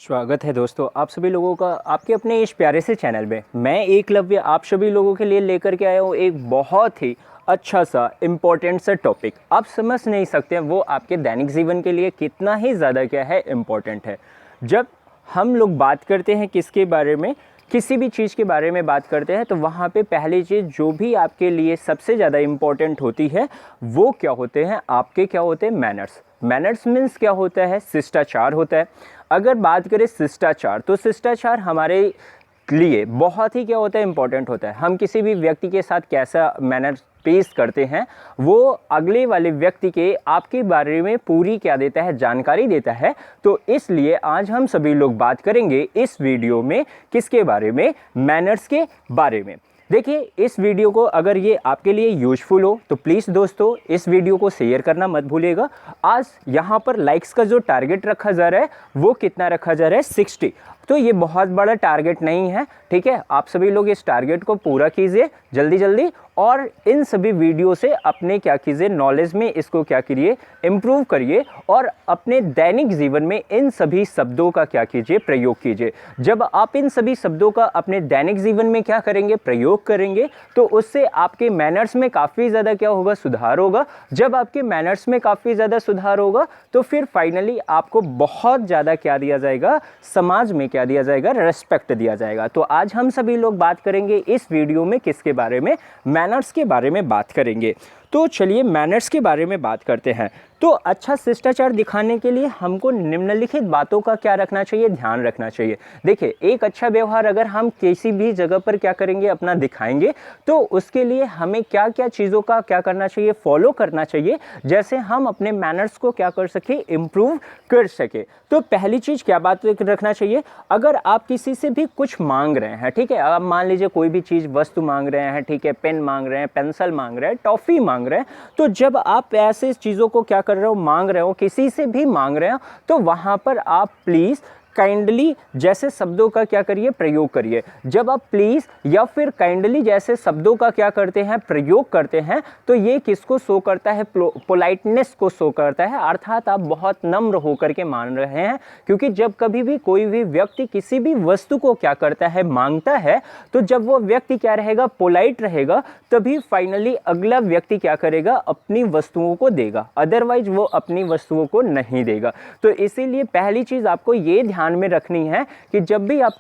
स्वागत है दोस्तों आप सभी लोगों का आपके अपने इस प्यारे से चैनल में। मैं एकलव्य आप सभी लोगों के लिए लेकर के आया हूँ एक बहुत ही अच्छा सा इम्पोर्टेंट सा टॉपिक। आप समझ नहीं सकते हैं वो आपके दैनिक जीवन के लिए कितना ही ज़्यादा क्या है इम्पोर्टेंट है। जब हम लोग बात करते हैं किसके बारे में, किसी भी चीज़ के बारे में बात करते हैं तो वहाँ पे पहली चीज़ जो भी आपके लिए सबसे ज़्यादा इम्पोर्टेंट होती है वो क्या होते हैं, आपके क्या होते हैं, मैनर्स। मैनर्स मीन्स क्या होता है, शिष्टाचार होता है। अगर बात करें शिष्टाचार तो शिष्टाचार हमारे लिए बहुत ही क्या होता है, इम्पोर्टेंट होता है। हम किसी भी व्यक्ति के साथ कैसा मैनर पेश करते हैं वो अगले वाले व्यक्ति के आपके बारे में पूरी क्या देता है, जानकारी देता है। तो इसलिए आज हम सभी लोग बात करेंगे इस वीडियो में किसके बारे में, मैनर्स के बारे में। देखिए इस वीडियो को अगर ये आपके लिए यूजफुल हो तो प्लीज़ दोस्तों इस वीडियो को शेयर करना मत भूलिएगा। आज यहाँ पर लाइक्स का जो टारगेट रखा जा रहा है वो कितना रखा जा रहा है, 60। तो ये बहुत बड़ा टारगेट नहीं है, ठीक है। आप सभी लोग इस टारगेट को पूरा कीजिए जल्दी जल्दी और इन सभी वीडियो से अपने क्या कीजिए, नॉलेज में इसको क्या करिए, इम्प्रूव करिए और अपने दैनिक जीवन में इन सभी शब्दों का क्या कीजिए, प्रयोग कीजिए। जब आप इन सभी शब्दों का अपने दैनिक जीवन में क्या करेंगे, प्रयोग करेंगे तो उससे आपके मैनर्स में काफ़ी ज़्यादा क्या होगा, सुधार होगा। जब आपके मैनर्स में काफ़ी ज़्यादा सुधार होगा तो फिर फाइनली आपको बहुत ज़्यादा क्या दिया जाएगा, समाज में क्या दिया जाएगा, रेस्पेक्ट दिया जाएगा। तो आज हम सभी लोग बात करेंगे इस वीडियो में किसके बारे में, मैनर्स के बारे में बात करेंगे। तो चलिए मैनर्स के बारे में बात करते हैं। तो अच्छा शिष्टाचार दिखाने के लिए हमको निम्नलिखित बातों का क्या रखना चाहिए, ध्यान रखना चाहिए। देखिए एक अच्छा व्यवहार अगर हम किसी भी जगह पर क्या करेंगे, अपना दिखाएंगे तो उसके लिए हमें क्या क्या चीज़ों का क्या करना चाहिए, फॉलो करना चाहिए, जैसे हम अपने मैनर्स को क्या कर सके, इम्प्रूव कर सके। तो पहली चीज़ क्या बात रखना चाहिए, अगर आप किसी से भी कुछ मांग रहे हैं, ठीक है, आप मान लीजिए कोई भी चीज़ वस्तु मांग रहे हैं, ठीक है, पेन मांग रहे हैं, पेंसिल मांग रहे हैं, टॉफ़ी मांग रहे हैं, तो जब आप ऐसे चीज़ों को क्या कर रहे हो, मांग रहे हो, किसी से भी मांग रहे हो, तो वहाँ पर आप प्लीज़ काइंडली जैसे शब्दों का क्या करिए, प्रयोग करिए। जब आप प्लीज़ या फिर काइंडली जैसे शब्दों का क्या करते हैं, प्रयोग करते हैं तो ये किसको शो करता है, पोलाइटनेस को शो करता है, अर्थात आप बहुत नम्र होकर के मान रहे हैं। क्योंकि जब कभी भी कोई भी व्यक्ति किसी भी वस्तु को क्या करता है, मांगता है, तो जब वो व्यक्ति क्या रहेगा, पोलाइट रहेगा, तभी फाइनली अगला व्यक्ति क्या करेगा, अपनी वस्तुओं को देगा, अदरवाइज वो अपनी वस्तुओं को नहीं देगा। तो इसीलिए पहली चीज़ आपको ये ध्यान में रखनी है कि जब भी आप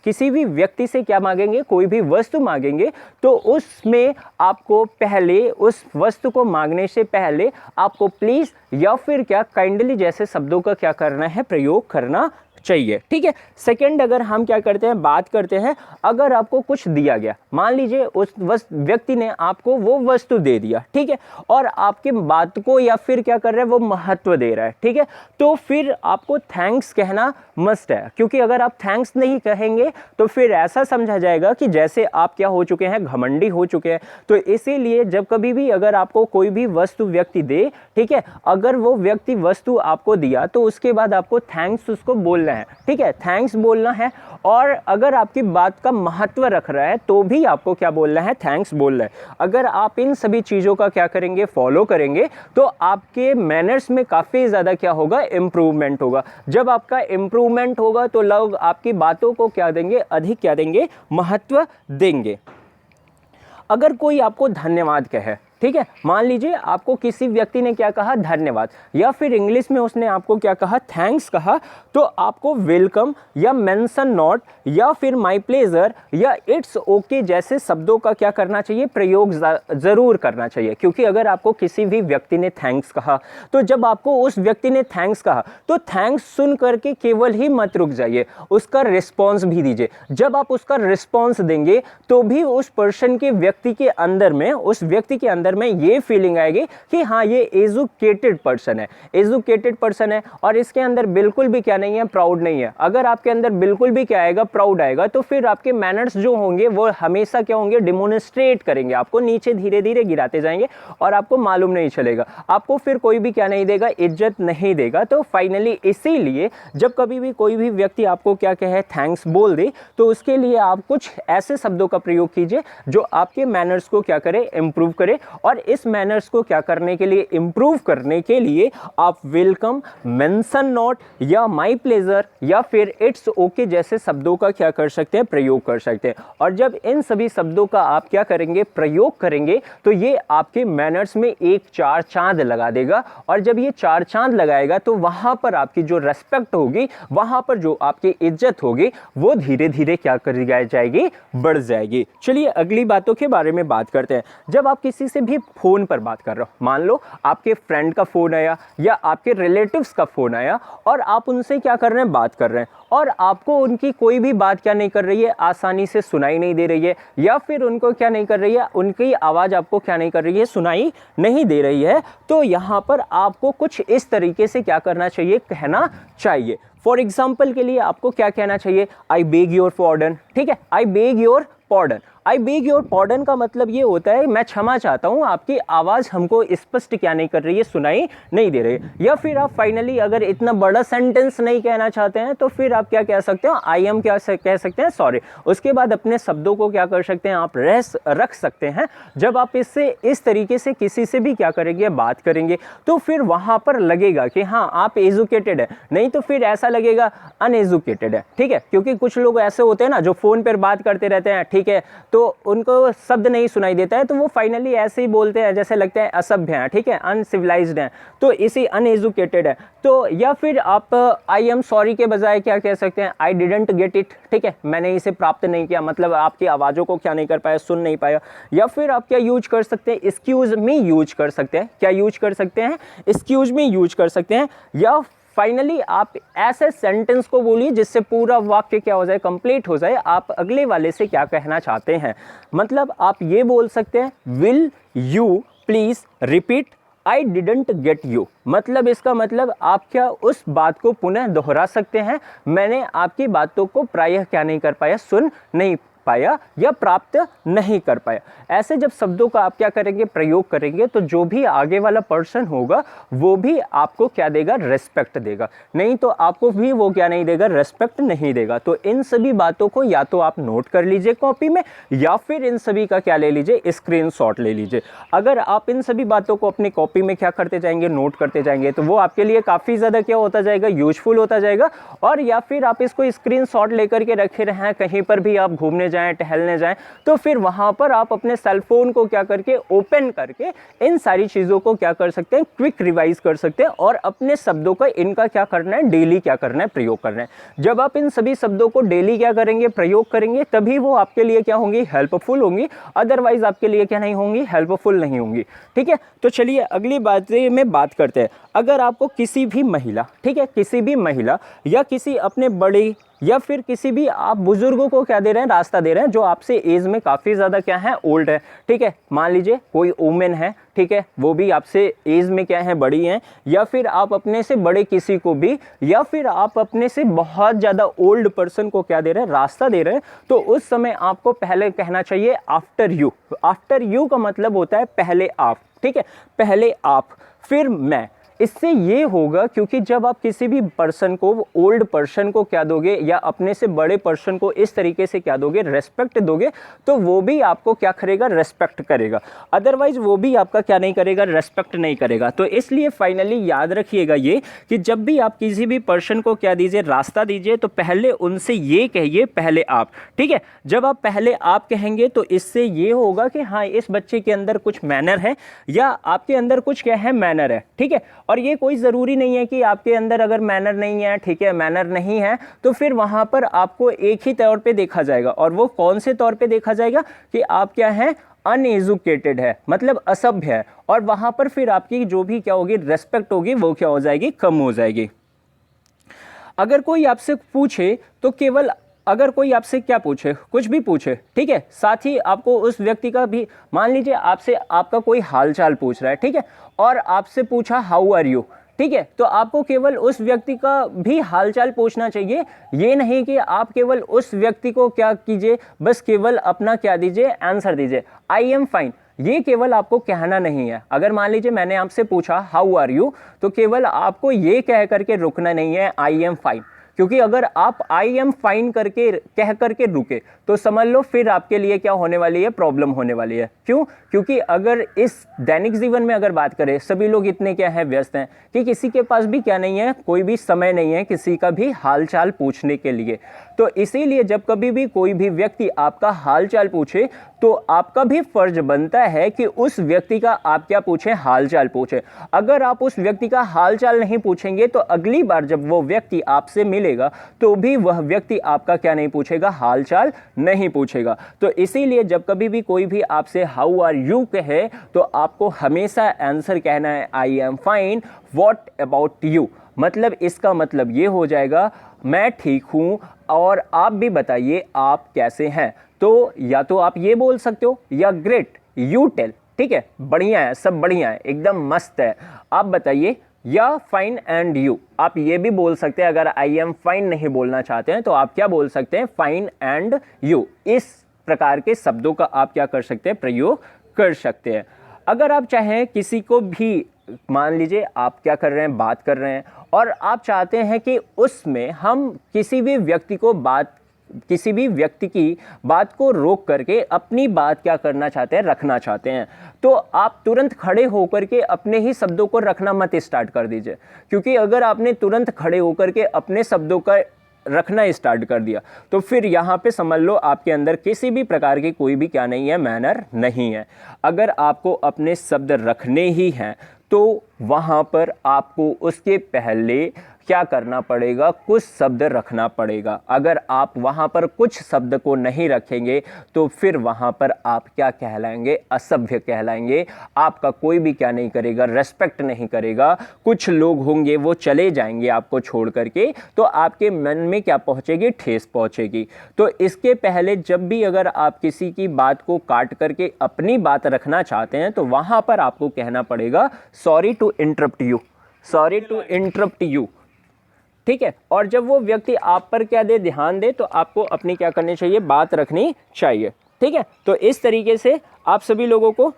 किसी भी व्यक्ति से क्या मांगेंगे, कोई भी वस्तु मांगेंगे, तो उसमें आपको पहले उस वस्तु को मांगने से पहले आपको प्लीज़ या फिर क्या काइंडली जैसे शब्दों का क्या करना है, प्रयोग करना चाहिए, ठीक है। सेकंड, अगर हम क्या करते हैं, बात करते हैं, अगर आपको कुछ दिया गया, मान लीजिए उस व्यक्ति ने आपको वो वस्तु दे दिया, ठीक है, और आपके बात को या फिर क्या कर रहा है, वो महत्व दे रहा है, ठीक है, तो फिर आपको थैंक्स कहना मस्ट है। क्योंकि अगर आप थैंक्स नहीं कहेंगे तो फिर ऐसा समझा जाएगा कि जैसे आप क्या हो चुके हैं, घमंडी हो चुके हैं। तो इसीलिए जब कभी भी अगर आपको कोई भी वस्तु व्यक्ति दे, ठीक है, अगर वो व्यक्ति वस्तु आपको दिया तो उसके बाद आपको थैंक्स उसको बोलना है, ठीक है, थैंक्स बोलना है। और अगर आपकी बात का महत्व रख रहा है तो भी आपको क्या बोलना है, थैंक्स बोलना है। अगर आप इन सभी चीज़ों का क्या करेंगे, फॉलो करेंगे, तो आपके मैनर्स में काफ़ी ज़्यादा क्या होगा, इम्प्रूवमेंट होगा। जब आपका इम्प्रूवमेंट होगा तो लोग आपकी बातों को क्या देंगे, अधिक क्या देंगे, महत्व देंगे। अगर कोई आपको धन्यवाद कहे, ठीक है, मान लीजिए आपको किसी व्यक्ति ने क्या कहा, धन्यवाद, या फिर इंग्लिश में उसने आपको क्या कहा, थैंक्स कहा, तो आपको वेलकम या मेंशन नॉट या फिर माय प्लेजर या इट्स ओके जैसे शब्दों का क्या करना चाहिए, प्रयोग ज़रूर करना चाहिए। क्योंकि अगर आपको किसी भी व्यक्ति ने थैंक्स कहा तो जब आपको उस व्यक्ति ने थैंक्स कहा तो थैंक्स सुन करके केवल ही मत रुक जाइए, उसका रिस्पॉन्स भी दीजिए। जब आप उसका रिस्पॉन्स देंगे तो भी उस पर्सन के व्यक्ति के अंदर में, उस व्यक्ति के अंदर में ये फीलिंग आएगी कि हाँ ये एजुकेटेड पर्सन है, एजुकेटेड पर्सन है और इसके अंदर बिल्कुल भी क्या नहीं है, प्राउड नहीं है। अगर आपके अंदर बिल्कुल भी क्या आएगा, प्राउड आएगा, तो फिर आपके मैनर्स जो होंगे वो हमेशा क्या होंगे, डिमोन्स्ट्रेट करेंगे, आपको नीचे धीरे धीरे गिराते जाएंगे और आपको मालूम नहीं चलेगा, आपको फिर कोई भी क्या नहीं देगा, इज्जत नहीं देगा। तो फाइनली इसीलिए जब कभी भी कोई भी व्यक्ति आपको क्या कहे, थैंक्स बोल दे, तो उसके लिए आप कुछ ऐसे शब्दों का प्रयोग कीजिए जो आपके मैनर्स को क्या करे, इंप्रूव करे और इस मैनर्स को क्या करने के लिए, इम्प्रूव करने के लिए आप वेलकम, मेंशन नॉट या माई प्लेजर या फिर इट्स ओके जैसे शब्दों का क्या कर सकते हैं, प्रयोग कर सकते हैं। और जब इन सभी शब्दों का आप क्या करेंगे, प्रयोग करेंगे, तो ये आपके मैनर्स में एक चार चांद लगा देगा। और जब ये चार चांद लगाएगा तो वहां पर आपकी जो रेस्पेक्ट होगी, वहां पर जो आपकी इज्जत होगी, वो धीरे धीरे क्या कर जाएगी, बढ़ जाएगी। चलिए अगली बातों के बारे में बात करते हैं। जब आप किसी से भी फोन पर बात कर रहे हो, मान लो आपके फ्रेंड का फोन आया या आपके रिलेटिव्स का फोन आया और आप उनसे क्या कर रहे हैं, बात कर रहे हैं, और आपको उनकी कोई भी बात क्या नहीं कर रही है, आसानी से सुनाई नहीं दे रही है, या फिर उनको क्या नहीं कर रही है, उनकी आवाज़ आपको क्या नहीं कर रही है, सुनाई नहीं दे रही है, तो यहाँ पर आपको कुछ इस तरीके से क्या करना चाहिए, कहना चाहिए। फॉर एग्जाम्पल के लिए आपको क्या कहना चाहिए, आई बेग योर पॉर्डन। ठीक है, I beg your pardon. I beg your pardon का मतलब ये होता है मैं क्षमा चाहता हूँ, आपकी आवाज़ हमको स्पष्ट क्या नहीं कर रही है, सुनाई नहीं दे रही है। या फिर आप फाइनली अगर इतना बड़ा सेंटेंस नहीं कहना चाहते हैं तो फिर आप क्या कह सकते हो, आई एम क्या कह सकते हैं, सॉरी। उसके बाद अपने शब्दों को क्या कर सकते हैं, आप रख सकते हैं। जब आप इससे इस तरीके से किसी से भी क्या करेंगे, बात करेंगे, तो फिर वहाँ पर लगेगा कि हाँ आप एजुकेटेड है, नहीं तो फिर ऐसा लगेगा अनएजुकेटेड है। ठीक है, क्योंकि कुछ लोग ऐसे होते हैं ना जो फ़ोन पर बात करते रहते हैं, ठीक है, तो उनको शब्द नहीं सुनाई देता है, तो वो फाइनली ऐसे ही बोलते हैं जैसे लगता है असभ्य हैं, ठीक है, अनसिविलाइज्ड हैं, तो इसी अनएजुकेटेड है। तो या फिर आप आई एम सॉरी के बजाय क्या कह सकते हैं, आई डिडंट गेट इट। ठीक है, मैंने इसे प्राप्त नहीं किया, मतलब आपकी आवाज़ों को क्या नहीं कर पाया, सुन नहीं पाया। या फिर आप क्या यूज कर सकते हैं, एक्सक्यूज मी यूज कर सकते हैं। क्या यूज कर सकते हैं, एक्सक्यूज मी यूज कर सकते हैं। या फाइनली आप ऐसे सेंटेंस को बोलिए जिससे पूरा वाक्य क्या हो जाए, कंप्लीट हो जाए, आप अगले वाले से क्या कहना चाहते हैं। मतलब आप ये बोल सकते हैं, will you please repeat I didn't get you. मतलब इसका मतलब आप क्या उस बात को पुनः दोहरा सकते हैं, मैंने आपकी बातों को प्रायः क्या नहीं कर पाया, सुन नहीं पाया या प्राप्त नहीं कर पाया। ऐसे जब शब्दों का आप क्या करेंगे, प्रयोग करेंगे, तो जो भी आगे वाला पर्सन होगा वो भी आपको क्या देगा, रेस्पेक्ट देगा, नहीं तो आपको भी वो क्या नहीं देगा, रेस्पेक्ट नहीं देगा। तो इन सभी बातों को या तो आप नोट कर लीजिए कॉपी में, या फिर इन सभी का क्या ले लीजिए, स्क्रीनशॉट ले लीजिए। अगर आप इन सभी बातों को अपनी कॉपी में क्या करते जाएंगे, नोट करते जाएंगे, तो वो आपके लिए काफ़ी ज़्यादा क्या होता जाएगा, यूजफुल होता जाएगा। और या फिर आप इसको स्क्रीनशॉट लेकर के रखे रहें, कहीं पर भी आप घूमने जाएं, टहलने जाएं, तो फिर वहां पर आप अपने सेल फोन को क्या करके, ओपन करके इन सारी चीजों को क्या कर सकते हैं, क्विक रिवाइज कर सकते हैं। और अपने शब्दों का इनका क्या करना है, डेली क्या करना है, प्रयोग करना है। जब आप इन सभी शब्दों को डेली क्या करेंगे, प्रयोग करेंगे, तभी वो आपके लिए क्या होंगी, हेल्पफुल होंगी। अदरवाइज आपके लिए क्या नहीं होंगी, हेल्पफुल नहीं होंगी। ठीक है, तो चलिए अगली बात में बात करते हैं। अगर आपको किसी भी महिला, ठीक है, किसी भी महिला या किसी अपने बड़े या फिर किसी भी आप बुजुर्गों को क्या दे रहे हैं, रास्ता दे रहे हैं, जो आपसे एज में काफ़ी ज़्यादा क्या है, ओल्ड है। ठीक है, मान लीजिए कोई वुमेन है, ठीक है, वो भी आपसे एज में क्या है, बड़ी हैं, या फिर आप अपने से बड़े किसी को भी, या फिर आप अपने से बहुत ज़्यादा ओल्ड पर्सन को क्या दे रहे हैं, रास्ता दे रहे हैं, तो उस समय आपको पहले कहना चाहिए आफ्टर यू। आफ्टर यू का मतलब होता है पहले आप। ठीक है, पहले आप फिर मैं। इससे ये होगा क्योंकि जब आप किसी भी पर्सन को, ओल्ड पर्सन को क्या दोगे या अपने से बड़े पर्सन को इस तरीके से क्या दोगे, रेस्पेक्ट दोगे, तो वो भी आपको क्या करेगा, रेस्पेक्ट करेगा। अदरवाइज वो भी आपका क्या नहीं करेगा, रेस्पेक्ट नहीं करेगा। तो इसलिए फाइनली याद रखिएगा ये कि जब भी आप किसी भी पर्सन को क्या दीजिए, रास्ता दीजिए, तो पहले उनसे ये कहिए पहले आप। ठीक है, जब आप पहले आप कहेंगे तो इससे ये होगा कि हाँ इस बच्चे के अंदर कुछ मैनर है या आपके अंदर कुछ क्या है, मैनर है। ठीक है, और ये कोई ज़रूरी नहीं है कि आपके अंदर अगर मैनर नहीं है, ठीक है, मैनर नहीं है, तो फिर वहाँ पर आपको एक ही तौर पे देखा जाएगा। और वो कौन से तौर पे देखा जाएगा कि आप क्या हैं, अनएजुकेटेड है, मतलब असभ्य है। और वहाँ पर फिर आपकी जो भी क्या होगी, रेस्पेक्ट होगी, वो क्या हो जाएगी, कम हो जाएगी। अगर कोई आपसे पूछे तो केवल, अगर कोई आपसे क्या पूछे, कुछ भी पूछे, ठीक है, साथ ही आपको उस व्यक्ति का भी, मान लीजिए आपसे आपका कोई हालचाल पूछ रहा है, ठीक है, और आपसे पूछा हाउ आर यू, ठीक है, तो आपको केवल उस व्यक्ति का भी हालचाल पूछना चाहिए। ये नहीं कि आप केवल उस व्यक्ति को क्या कीजिए, बस केवल अपना क्या दीजिए, आंसर दीजिए, आई एम फाइन। ये केवल आपको कहना नहीं है। अगर मान लीजिए मैंने आपसे पूछा हाउ आर यू, तो केवल आपको ये कह करके रुकना नहीं है, आई एम फाइन। क्योंकि अगर आप आई एम फाइन करके कह करके रुके तो समझ लो फिर आपके लिए क्या होने वाली है, प्रॉब्लम होने वाली है। क्यों? क्योंकि अगर इस दैनिक जीवन में अगर बात करें, सभी लोग इतने क्या है, व्यस्त हैं कि किसी के पास भी क्या नहीं है, कोई भी समय नहीं है किसी का भी हालचाल पूछने के लिए। तो इसीलिए जब कभी भी कोई भी व्यक्ति आपका हालचाल पूछे तो आपका भी फर्ज बनता है कि उस व्यक्ति का आप क्या पूछें, हालचाल पूछें। अगर आप उस व्यक्ति का हालचाल नहीं पूछेंगे तो अगली बार जब वो व्यक्ति आपसे मिलेगा तो भी वह व्यक्ति आपका क्या नहीं पूछेगा, हालचाल नहीं पूछेगा। तो इसीलिए जब कभी भी कोई भी आपसे हाउ आर यू कहे तो आपको हमेशा आंसर कहना है I am fine, what about you. मतलब इसका मतलब ये हो जाएगा मैं ठीक हूँ और आप भी बताइए आप कैसे हैं। तो या तो आप ये बोल सकते हो या ग्रेट, यू टेल, ठीक है, बढ़िया है, सब बढ़िया है, एकदम मस्त है, आप बताइए, या फाइन एंड यू। आप ये भी बोल सकते हैं, अगर आई एम फाइन नहीं बोलना चाहते हैं तो आप क्या बोल सकते हैं, फाइन एंड यू। इस प्रकार के शब्दों का आप क्या कर सकते हैं, प्रयोग कर सकते हैं। अगर आप चाहें किसी को भी, मान लीजिए आप क्या कर रहे हैं, बात कर रहे हैं और आप चाहते हैं कि उसमें हम किसी भी व्यक्ति की बात को रोक करके अपनी बात क्या करना चाहते हैं, रखना चाहते हैं, तो आप तुरंत खड़े होकर के अपने ही शब्दों को रखना मत स्टार्ट कर दीजिए। क्योंकि अगर आपने तुरंत खड़े होकर के अपने शब्दों का रखना स्टार्ट कर दिया तो फिर यहाँ पे समझ लो आपके अंदर किसी भी प्रकार की कोई भी क्या नहीं है, मैनर नहीं है। अगर आपको अपने शब्द रखने ही हैं तो वहाँ पर आपको उसके पहले क्या करना पड़ेगा, कुछ शब्द रखना पड़ेगा। अगर आप वहाँ पर कुछ शब्द को नहीं रखेंगे तो फिर वहाँ पर आप क्या कहलाएंगे, असभ्य कहलाएंगे। आपका कोई भी क्या नहीं करेगा, रेस्पेक्ट नहीं करेगा। कुछ लोग होंगे वो चले जाएंगे आपको छोड़ करके, तो आपके मन में क्या पहुँचेगी, ठेस पहुँचेगी। तो इसके पहले जब भी अगर आप किसी की बात को काट करके अपनी बात रखना चाहते हैं तो वहाँ पर आपको कहना पड़ेगा sorry to interrupt you, sorry to interrupt you, ठीक है। और जब वो व्यक्ति आप पर क्या दे, ध्यान दे, तो आपको अपनी क्या करनी चाहिए, बात रखनी चाहिए, ठीक है। तो इस तरीके से आप सभी लोगों को,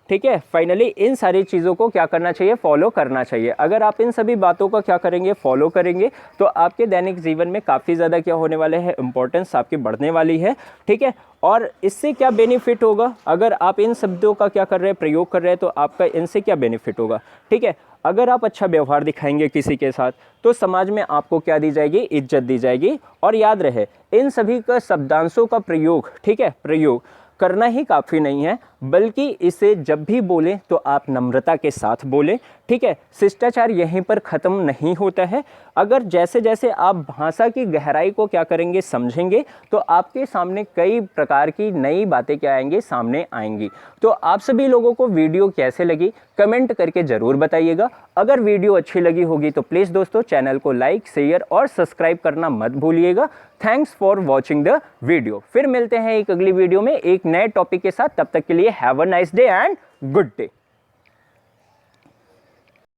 ठीक है, फाइनली इन सारी चीज़ों को क्या करना चाहिए, फॉलो करना चाहिए। अगर आप इन सभी बातों का क्या करेंगे, फॉलो करेंगे तो आपके दैनिक जीवन में काफ़ी ज़्यादा क्या होने वाले हैं, इंपॉर्टेंस आपकी बढ़ने वाली है, ठीक है। और इससे क्या बेनिफिट होगा, अगर आप इन शब्दों का क्या कर रहे हैं, प्रयोग कर रहे हैं, तो आपका इनसे क्या बेनिफिट होगा, ठीक है। अगर आप अच्छा व्यवहार दिखाएंगे किसी के साथ तो समाज में आपको क्या दी जाएगी, इज्जत दी जाएगी। और याद रहे इन सभी का शब्दांशों का प्रयोग, ठीक है, प्रयोग करना ही काफ़ी नहीं है, बल्कि इसे जब भी बोलें तो आप नम्रता के साथ बोलें, ठीक है। शिष्टाचार यहीं पर ख़त्म नहीं होता है। अगर जैसे जैसे आप भाषा की गहराई को क्या करेंगे, समझेंगे, तो आपके सामने कई प्रकार की नई बातें क्या आएंगी, सामने आएंगी। तो आप सभी लोगों को वीडियो कैसे लगी कमेंट करके ज़रूर बताइएगा। अगर वीडियो अच्छी लगी होगी तो प्लीज़ दोस्तों चैनल को लाइक, शेयर और सब्सक्राइब करना मत भूलिएगा। Thanks for watching the video. फिर मिलते हैं एक अगली वीडियो में एक नए टॉपिक के साथ। तब तक के लिए have a nice day and good day.